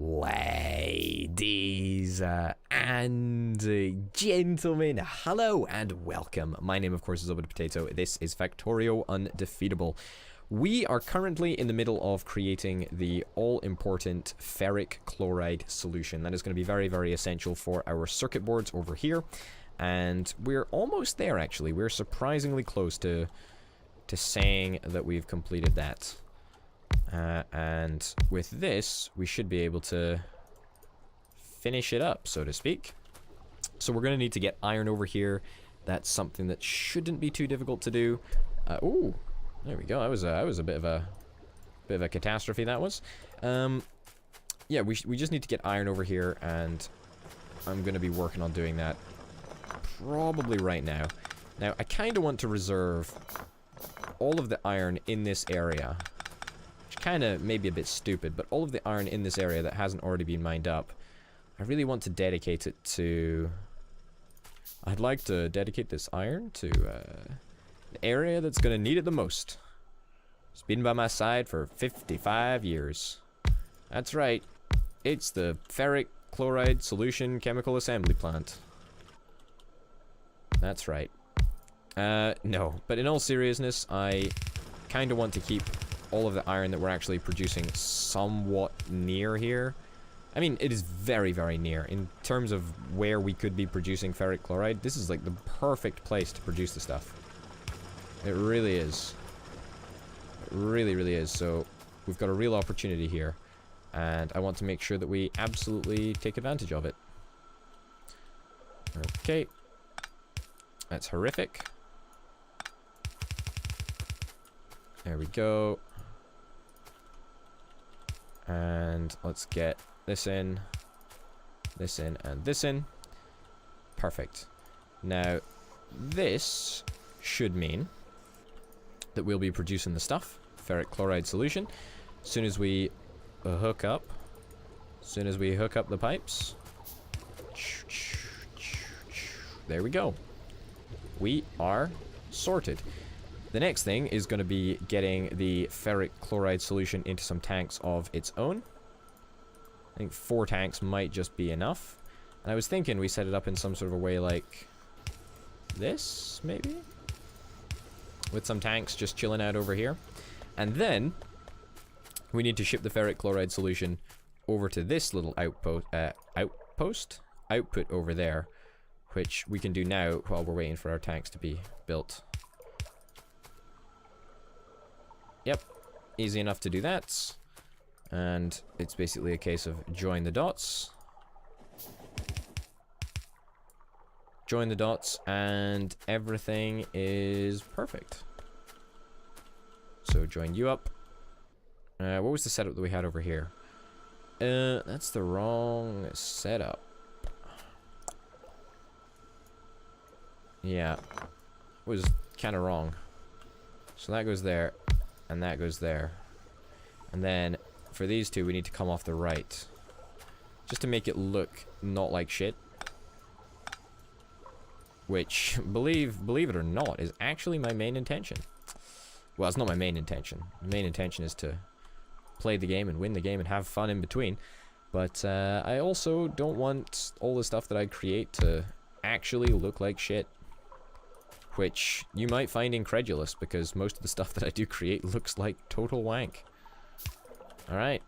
Ladies and gentlemen, hello and welcome. My name, of course, is Potato. This is Factorio Undefeatable. We are currently in the middle of creating the all-important ferric chloride solution. That is going to be very, very essential for our circuit boards over here. And we're almost there, actually. We're surprisingly close to saying that we've completed that. And with this, we should be able to finish it up, so to speak. So we're going to need to get iron over here. That's something that shouldn't be too difficult to do. Ooh, there we go. That was a bit of a catastrophe. That was. Yeah, we just need to get iron over here, and I'm going to be working on doing that probably right now. Now, I kind of want to reserve all of the iron in this area. Kind of maybe a bit stupid, but all of the iron in this area that hasn't already been mined up, I really want to dedicate it to... I'd like to dedicate this iron to the area that's going to need it the most. It's been by my side for 55 years. That's right. It's the ferric chloride solution chemical assembly plant. That's right. No, but in all seriousness, I kind of want to keep all of the iron that we're actually producing somewhat near here. I mean, it is very, very near. In terms of where we could be producing ferric chloride, this is like the perfect place to produce the stuff. It really is. It really, really is. So we've got a real opportunity here, and I want to make sure that we absolutely take advantage of it. Okay. That's horrific. There we go. And let's get this in, and this in. Perfect. Now, this should mean that we'll be producing the stuff, ferric chloride solution, as soon as we hook up. As soon as we hook up the pipes. There we go. We are sorted. The next thing is going to be getting the ferric chloride solution into some tanks of its own. I think 4 tanks might just be enough. And I was thinking we set it up in some sort of a way like this, maybe? With some tanks just chilling out over here. And then we need to ship the ferric chloride solution over to this little output over there, which we can do now while we're waiting for our tanks to be built. Yep, easy enough to do that. And it's basically a case of join the dots. Join the dots, and everything is perfect. So join you up. What was the setup that we had over here? That's the wrong setup. Yeah, it was kind of wrong. So that goes there. And that goes there. And then, for these two, we need to come off the right. Just to make it look not like shit. Which, believe it or not, is actually my main intention. Well, it's not my main intention. The main intention is to play the game and win the game and have fun in between. But, I also don't want all the stuff that I create to actually look like shit. Which you might find incredulous, because most of the stuff that I do create looks like total wank. Alright.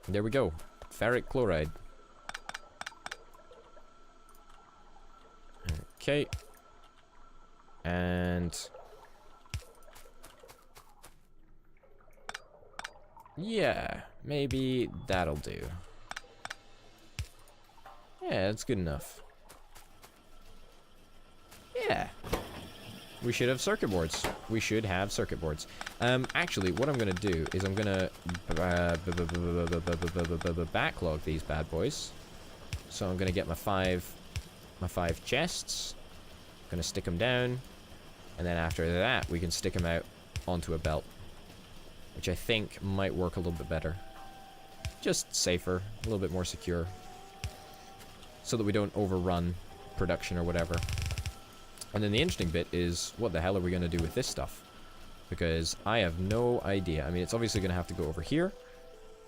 There we go. Ferric chloride. Okay. And... yeah, maybe that'll do. Yeah, that's good enough. Yeah. We should have circuit boards. We should have circuit boards. Actually, what I'm going to do is I'm going to backlog these bad boys. So I'm going to get my five chests. I'm going to stick them down. And then after that, we can stick them out onto a belt. Which I think might work a little bit better. Just safer, a little bit more secure. So that we don't overrun production or whatever. And then the interesting bit is, what the hell are we going to do with this stuff? Because I have no idea. I mean, it's obviously going to have to go over here.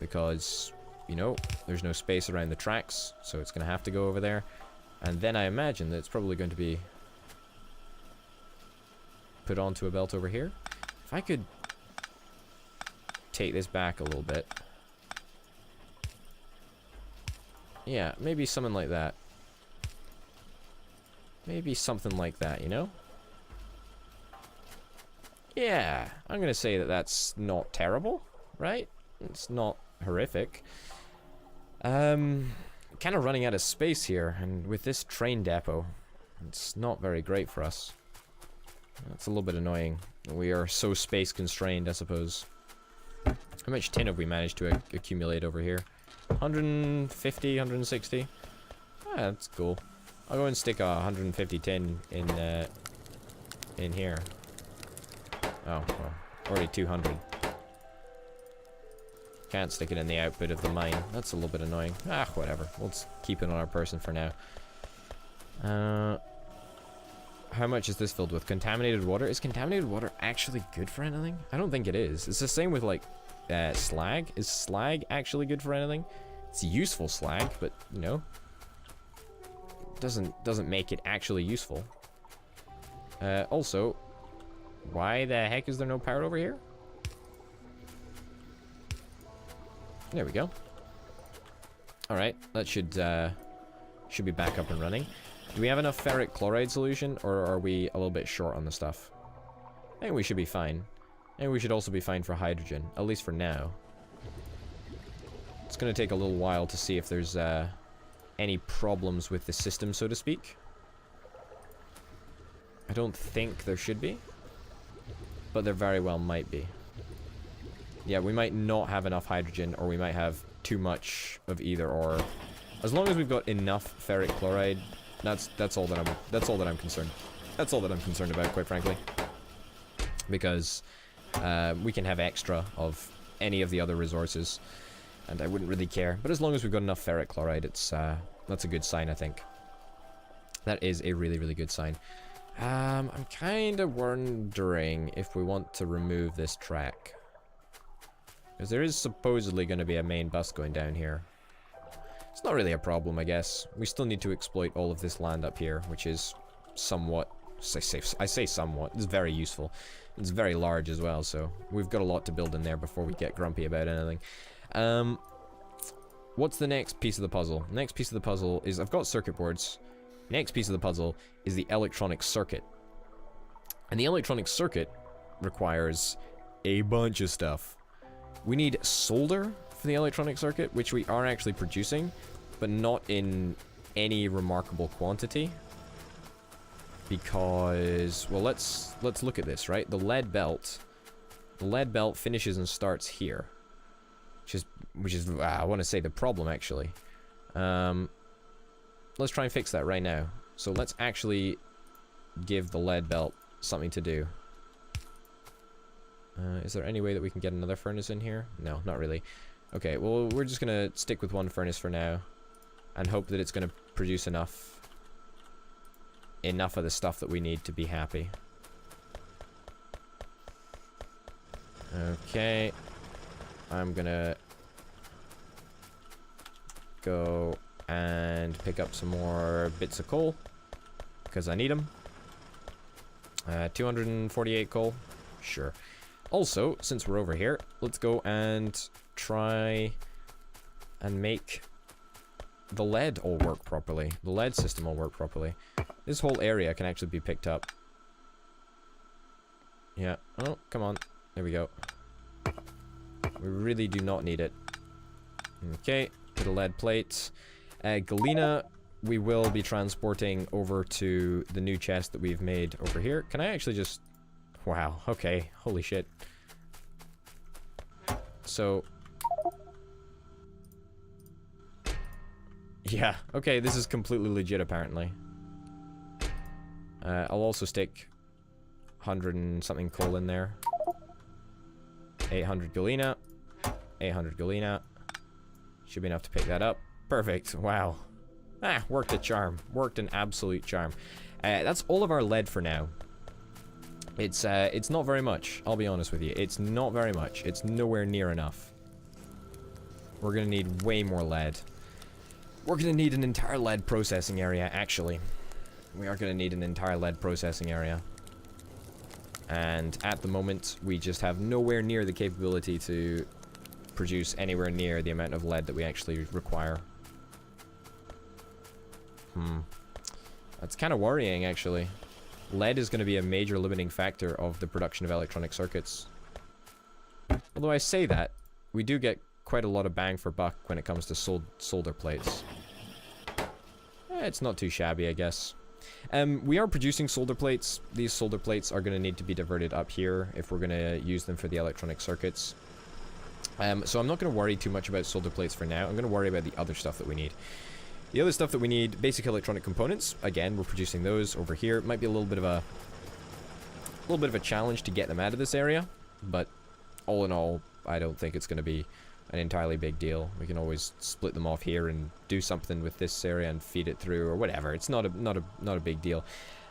Because you know, there's no space around the tracks, so it's going to have to go over there. And then I imagine that it's probably going to be put onto a belt over here. If I could take this back a little bit. Yeah, maybe something like that. Maybe something like that, you know? Yeah, I'm gonna say that that's not terrible, right? It's not horrific. Kind of running out of space here, and with this train depot, it's not very great for us. That's a little bit annoying. We are so space constrained, I suppose. How much tin have we managed to accumulate over here? 150, 160? Ah, that's cool. I'll go and stick 150 tin in here. Oh, well, already 200. Can't stick it in the output of the mine. That's a little bit annoying. Ah, whatever. We'll just keep it on our person for now. How much is this filled with? Contaminated water? Is contaminated water actually good for anything? I don't think it is. It's the same with, like, slag. Is slag actually good for anything? It's useful slag, but, you know, doesn't make it actually useful. Also, why the heck is there no power over here? There we go. Alright, that should be back up and running. Do we have enough ferric chloride solution, or are we a little bit short on the stuff? I think we should be fine. And we should also be fine for hydrogen, at least for now. It's going to take a little while to see if there's any problems with the system, so to speak. I don't think there should be, but there very well might be. Yeah, we might not have enough hydrogen, or we might have too much of either or. As long as we've got enough ferric chloride, that's all that I'm concerned. That's all that I'm concerned about, quite frankly. Because we can have extra of any of the other resources, and I wouldn't really care. But as long as we've got enough ferric chloride, it's that's a good sign, I think. That is a really, really good sign. I'm kind of wondering if we want to remove this track. Because there is supposedly going to be a main bus going down here. It's not really a problem, I guess. We still need to exploit all of this land up here, which is somewhat... I say somewhat. It's very useful. It's very large as well, so we've got a lot to build in there before we get grumpy about anything. What's the next piece of the puzzle? Next piece of the puzzle is... I've got circuit boards. Next piece of the puzzle is the electronic circuit. And the electronic circuit requires a bunch of stuff. We need solder for the electronic circuit, which we are actually producing, but not in any remarkable quantity. Because, well, let's look at this, right? The lead belt finishes and starts here, which is I want to say the problem, actually. Let's try and fix that right now. So let's actually give the lead belt something to do. Is there any way that we can get another furnace in here? No, not really. Okay, well, we're just gonna stick with one furnace for now, and hope that it's gonna produce enough of the stuff that we need to be happy. Okay, I'm gonna go and pick up some more bits of coal, because I need them. 248 coal, sure. Also, since we're over here, let's go and try and make the lead all work properly. The lead system all work properly. This whole area can actually be picked up. Yeah. Oh, come on. There we go. We really do not need it. Okay. Put a lead plate. Galena, we will be transporting over to the new chest that we've made over here. Can I actually just... Wow, okay. Holy shit. So... Yeah, okay, this is completely legit, apparently. I'll also stick 100 and something coal in there. 800 galena. 800 galena. Should be enough to pick that up. Perfect, wow. Ah, worked a charm. Worked an absolute charm. That's all of our lead for now. It's not very much, I'll be honest with you. It's not very much. It's nowhere near enough. we're gonna need way more lead. We're gonna need an entire lead processing area, actually. We are gonna need an entire lead processing area. And at the moment, we just have nowhere near the capability to produce anywhere near the amount of lead that we actually require. That's kind of worrying, actually. Lead is going to be a major limiting factor of the production of electronic circuits. Although I say that, we do get quite a lot of bang for buck when it comes to solder plates. It's not too shabby, I guess. We are producing solder plates. These solder plates are going to need to be diverted up here if we're going to use them for the electronic circuits. So I'm not going to worry too much about solder plates for now. I'm going to worry about the other stuff that we need. The other stuff that we need, basic electronic components. Again, we're producing those over here. It might be a little bit of a challenge to get them out of this area, but all in all, I don't think it's going to be an entirely big deal. We can always split them off here and do something with this area and feed it through or whatever. It's not a big deal.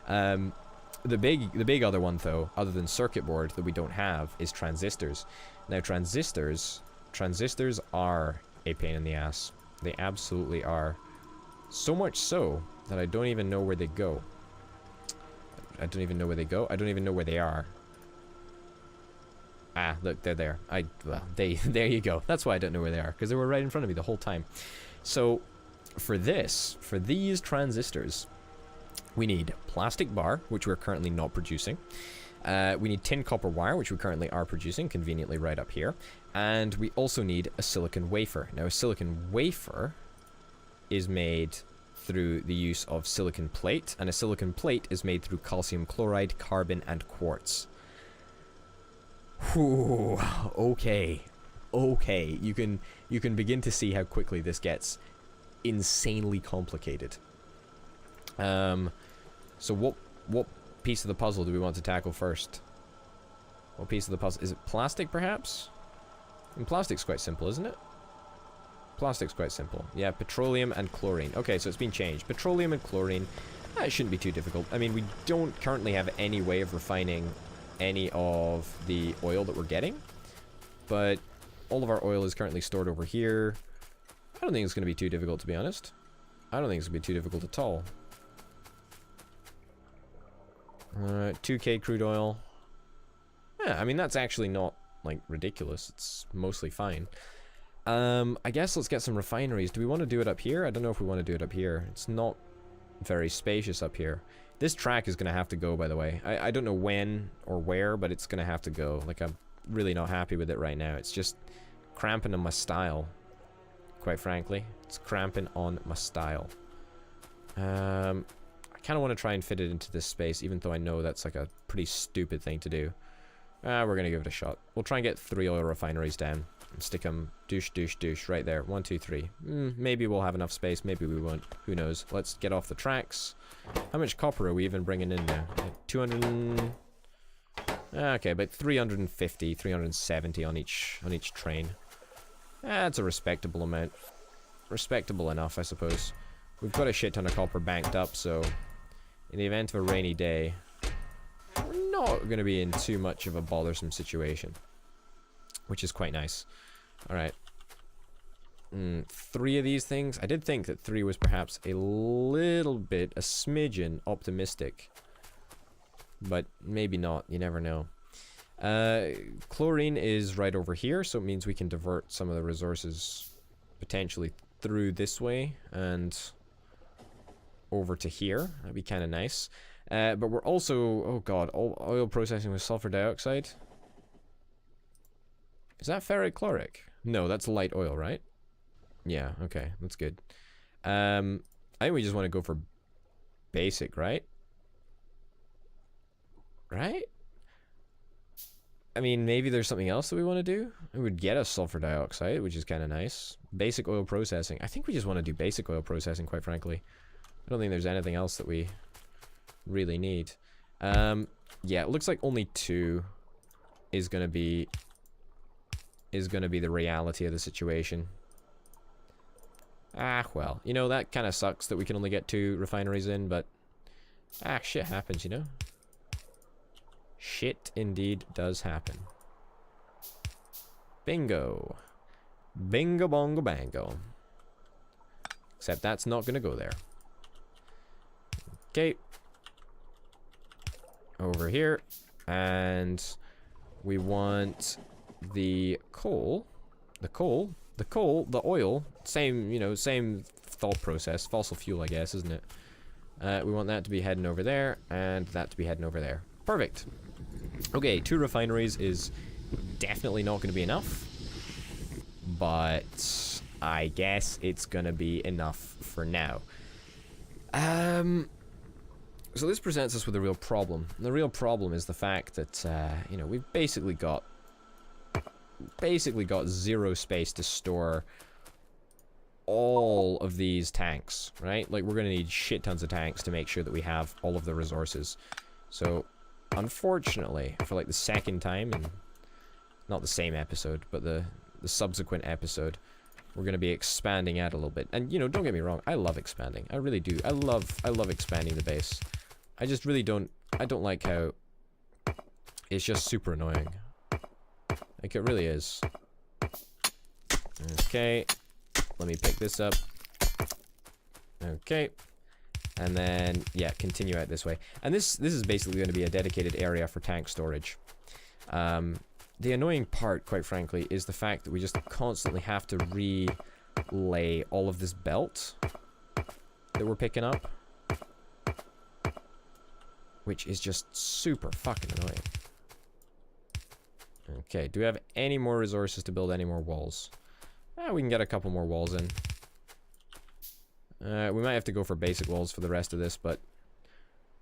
The big other one though, other than circuit board that we don't have, is transistors. Now transistors are a pain in the ass. They absolutely are. So much so that I don't even know where they go. I don't even know where they go. I don't even know where they are. Ah, look, they're there. Well, there you go. That's why I don't know where they are, because they were right in front of me the whole time. So, for these transistors, we need plastic bar, which we're currently not producing. We need tin copper wire, which we currently are producing, conveniently right up here. And we also need a silicon wafer. Now, a silicon wafer is made through the use of silicon plate, and a silicon plate is made through calcium chloride, carbon, and quartz. Whew, okay. You can begin to see how quickly this gets insanely complicated. So what piece of the puzzle do we want to tackle first? What piece of the puzzle? Is it plastic, perhaps? And plastic's quite simple, isn't it? Plastic's quite simple. Yeah, petroleum and chlorine. Okay, so it's been changed. Petroleum and chlorine. It shouldn't be too difficult. I mean, we don't currently have any way of refining any of the oil that we're getting, but all of our oil is currently stored over here. I don't think it's going to be too difficult, to be honest. I don't think it's going to be too difficult at all. 2K crude oil. Yeah, I mean, that's actually not, like, ridiculous. It's mostly fine. I guess let's get some refineries. Do we want to do it up here? I don't know if we want to do it up here. It's not very spacious up here. This track is going to have to go, by the way. I don't know when or where, but it's going to have to go. Like, I'm really not happy with it right now. It's just cramping on my style, quite frankly. It's cramping on my style. I kind of want to try and fit it into this space, even though I know that's like a pretty stupid thing to do. We're going to give it a shot. We'll try and get 3 oil refineries down. And stick them douche, douche, douche right there. 1, 2, 3. Maybe we'll have enough space. Maybe we won't. Who knows? Let's get off the tracks. How much copper are we even bringing in now? 200. Okay, about 350, 370 on each train. That's a respectable amount. Respectable enough, I suppose. We've got a shit ton of copper banked up, so in the event of a rainy day, we're not going to be in too much of a bothersome situation, which is quite nice. Alright. 3 of these things. I did think that 3 was perhaps a little bit, a smidgen optimistic. But maybe not. You never know. Chlorine is right over here, so it means we can divert some of the resources potentially through this way and over to here. That'd be kind of nice. But we're also... Oh god, oil processing with sulfur dioxide. Is that ferric chloric? No, that's light oil, right? Yeah, okay, that's good. I think we just want to go for basic, right? Right? I mean, maybe there's something else that we want to do. It would get us sulfur dioxide, which is kind of nice. Basic oil processing. I think we just want to do basic oil processing, quite frankly. I don't think there's anything else that we really need. Yeah, it looks like only 2 is gonna be the reality of the situation. Ah, well, you know, that kind of sucks that we can only get 2 refineries in, but shit happens, you know. Shit indeed does happen. Bingo. Bingo bongo bango. Except that's not gonna go there. Okay. Over here. And we want the coal. The oil. Same, you know, same thought process. Fossil fuel, I guess, isn't it? We want that to be heading over there, and that to be heading over there. Perfect. Okay, 2 refineries is definitely not going to be enough. But I guess it's going to be enough for now. So this presents us with a real problem. And the real problem is the fact that, you know, we've basically got 0 space to store all of these tanks, right? Like, we're gonna need shit tons of tanks to make sure that we have all of the resources. So, unfortunately, for like the second time, and not the same episode, but the subsequent episode, we're gonna be expanding out a little bit. And, you know, don't get me wrong, I love expanding. I really do. I love expanding the base. I just really don't like how it's just super annoying. Like, it really is. Okay. Let me pick this up. Okay. And then, yeah, continue out this way. And this is basically going to be a dedicated area for tank storage. The annoying part, quite frankly, is the fact that we just constantly have to relay all of this belt that we're picking up. Which is just super fucking annoying. Okay, do we have any more resources to build any more walls? We can get a couple more walls in. We might have to go for basic walls for the rest of this, but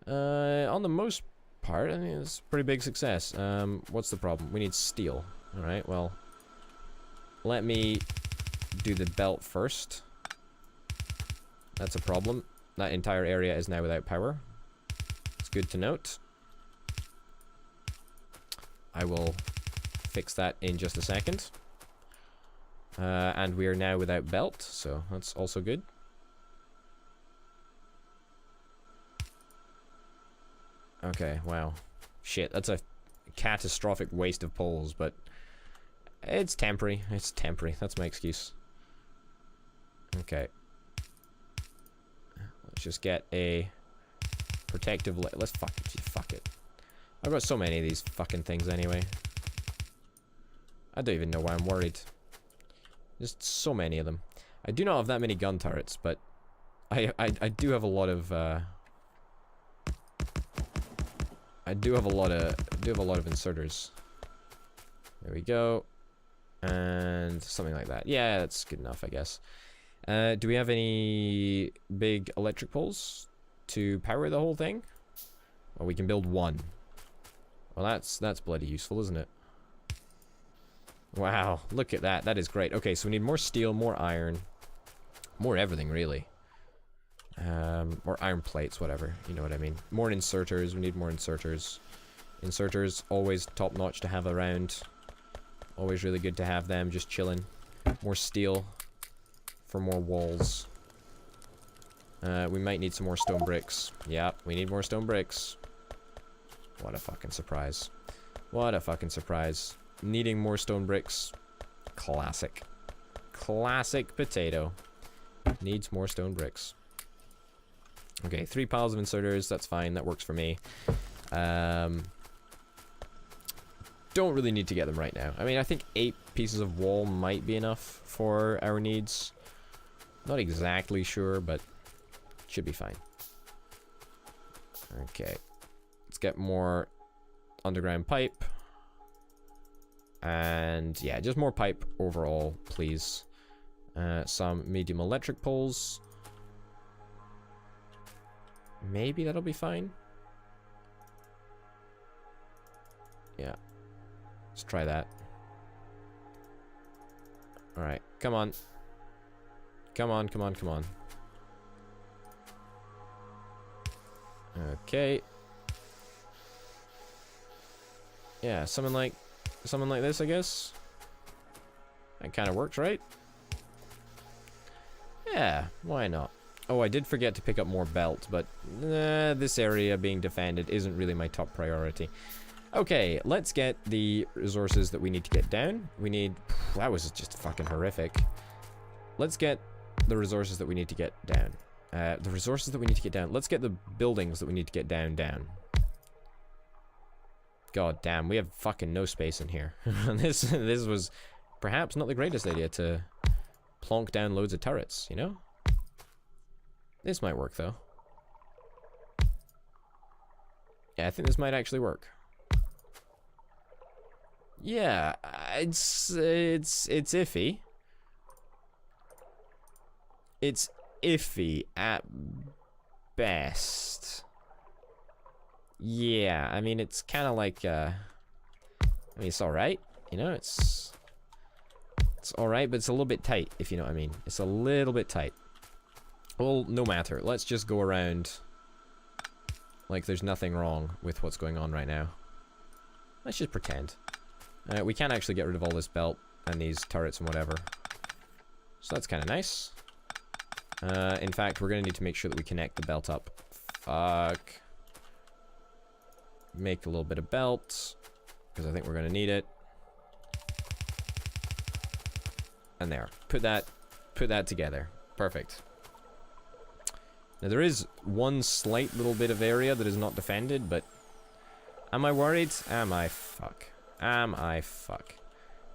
on the most part, I mean, it's a pretty big success. What's the problem? We need steel. Alright, well, let me do the belt first. That's a problem. That entire area is now without power. It's good to note. I will fix that in just a second. And we are now without belt, so that's also good. Okay, wow. Shit, that's a catastrophic waste of poles, but it's temporary. It's temporary. That's my excuse. Okay. Let's just get a protective... Let's fuck it. I've got so many of these fucking things anyway. I don't even know why I'm worried. Just so many of them. I do not have that many gun turrets, but I do have a lot of I do have a lot of inserters. There we go. And something like that. Yeah, that's good enough, I guess. Do we have any big electric poles to power the whole thing? Well, we can build one. Well, that's bloody useful, isn't it? Wow, look at that. That is great. Okay, so we need more steel, more iron, more everything, really. Or iron plates, whatever. You know what I mean. More inserters. We need more inserters. Inserters, always top-notch to have around. Always really good to have them, just chilling. More steel for more walls. We might need some more stone bricks. Yeah, we need more stone bricks. What a fucking surprise. What a fucking surprise. Needing more stone bricks. Classic. Classic potato. Needs more stone bricks. Okay, 3 piles of inserters. That's fine. That works for me. Don't really need to get them right now. I mean, I think 8 pieces of wall might be enough for our needs. Not exactly sure, but should be fine. Okay. Let's get more underground pipe. And yeah, just more pipe overall, please. Some medium electric poles. Maybe that'll be fine. Yeah. Let's try that. Alright, come on. Come on, come on, come on. Okay. Yeah, something like this, I guess. That kind of works, right? Yeah, why not? Oh, I did forget to pick up more belt, but this area being defended isn't really my top priority. Okay, let's get the resources that we need to get down. We need... That was just fucking horrific. Let's get the resources that we need to get down. The resources that we need to get down. Let's get the buildings that we need to get down. God damn, we have fucking no space in here. This was perhaps not the greatest idea to plonk down loads of turrets, you know? This might work, though. Yeah, I think this might actually work. Yeah, it's iffy. It's iffy at best. Yeah, I mean, it's kind of like, I mean, it's alright, you know, it's alright, but it's a little bit tight, if you know what I mean. It's a little bit tight. Well, no matter. Let's just go around like there's nothing wrong with what's going on right now. Let's just pretend. We can actually get rid of all this belt and these turrets and whatever. So that's kind of nice. In fact, we're going to need to make sure that we connect the belt up. Fuck. Make a little bit of belt, because I think we're going to need it. And there. Put that together. Perfect. Now there is one slight little bit of area that is not defended, but am I worried? Am I fuck? Am I fuck?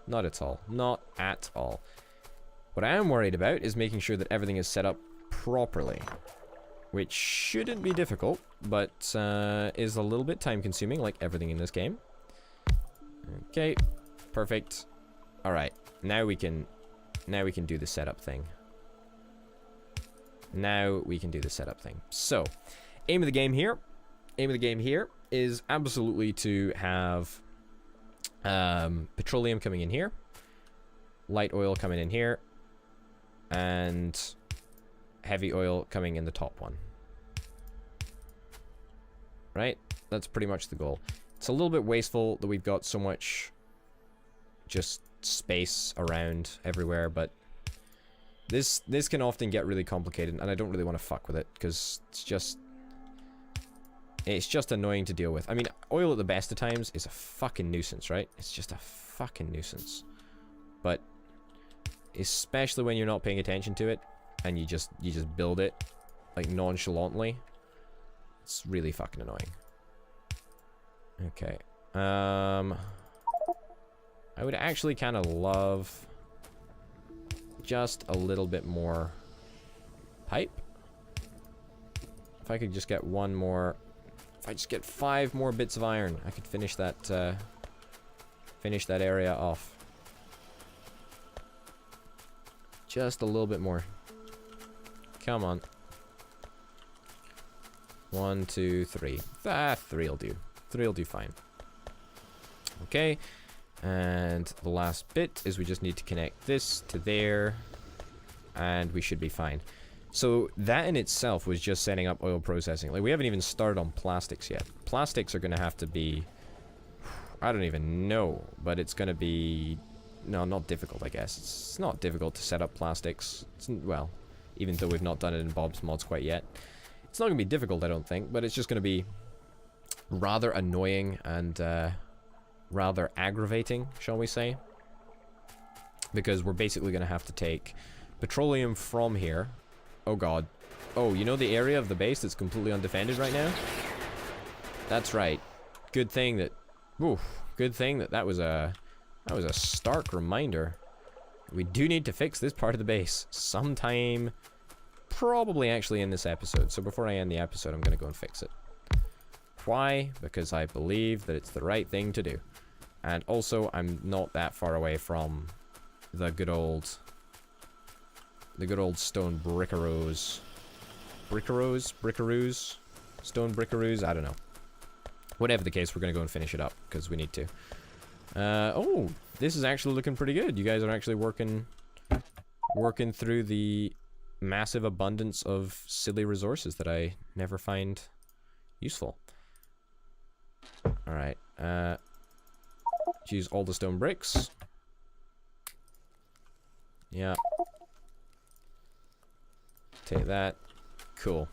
Not at all. Not at all. What I am worried about is making sure that everything is set up properly, which shouldn't be difficult, but is a little bit time consuming, like everything in this game. Okay, perfect. All right, now we can do the setup thing. Now we can do the setup thing. So, aim of the game here is absolutely to have petroleum coming in here, light oil coming in here, and heavy oil coming in the top one. Right? That's pretty much the goal. It's a little bit wasteful that we've got so much just space around everywhere, but this can often get really complicated, and I don't really want to fuck with it, because it's just annoying to deal with. I mean, oil at the best of times is a fucking nuisance, right? It's just a fucking nuisance. But especially when you're not paying attention to it, and you just build it like nonchalantly, it's really fucking annoying. Okay. I would actually kind of love just a little bit more pipe. If I could just get one more, if I just get 5 more bits of iron, I could finish that area off. Just a little bit more. Come on. 1, 2, 3. 3 will do. 3 will do fine. Okay. And the last bit is we just need to connect this to there, and we should be fine. So that in itself was just setting up oil processing. Like, we haven't even started on plastics yet. Plastics are going to have to be, I don't even know, but it's going to be, no, not difficult, I guess. It's not difficult to set up plastics. Well, even though we've not done it in Bob's Mods quite yet. It's not going to be difficult, I don't think, but it's just going to be rather annoying and rather aggravating, shall we say. Because we're basically going to have to take petroleum from here. Oh god. Oh, you know the area of the base that's completely undefended right now? That's right. Good thing that... Oof. Good thing that was a stark reminder. We do need to fix this part of the base sometime, probably actually in this episode. So before I end the episode, I'm going to go and fix it. Why? Because I believe that it's the right thing to do. And also, I'm not that far away from the good old stone brickaroos. Brickaroos? Stone brickaroos? I don't know. Whatever the case, we're going to go and finish it up, because we need to. Oh, this is actually looking pretty good. You guys are actually working through the massive abundance of silly resources that I never find useful. Alright, use all the stone bricks. Yeah. Take that. Cool.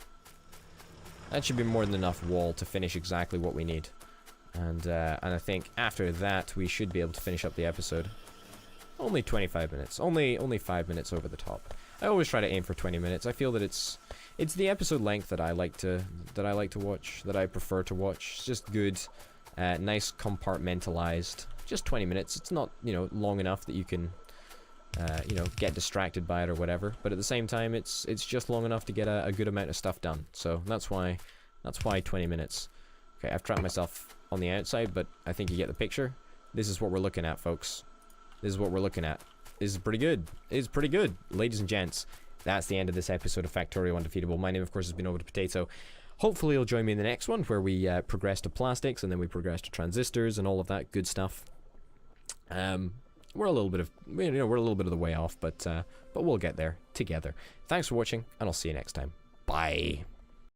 That should be more than enough wall to finish exactly what we need. And I think after that, we should be able to finish up the episode. Only 25 minutes. Only 5 minutes over the top. I always try to aim for 20 minutes. I feel that it's the episode length that I like to watch, that I prefer to watch. It's just good, nice compartmentalized. Just 20 minutes. It's not, you know, long enough that you can, you know, get distracted by it or whatever. But at the same time, it's just long enough to get a good amount of stuff done. So that's why 20 minutes. Okay, I've trapped myself on the outside, but I think you get the picture. This is what we're looking at, folks. This is what we're looking at. This is pretty good. It's pretty good, ladies and gents. That's the end of this episode of Factorio Undefeatable. My name, of course, has been Over to Potato. Hopefully you'll join me in the next one, where we progress to plastics, and then we progress to transistors and all of that good stuff. We're a little bit of, you know, we're a little bit of the way off, but we'll get there together. Thanks for watching, and I'll see you next time. Bye.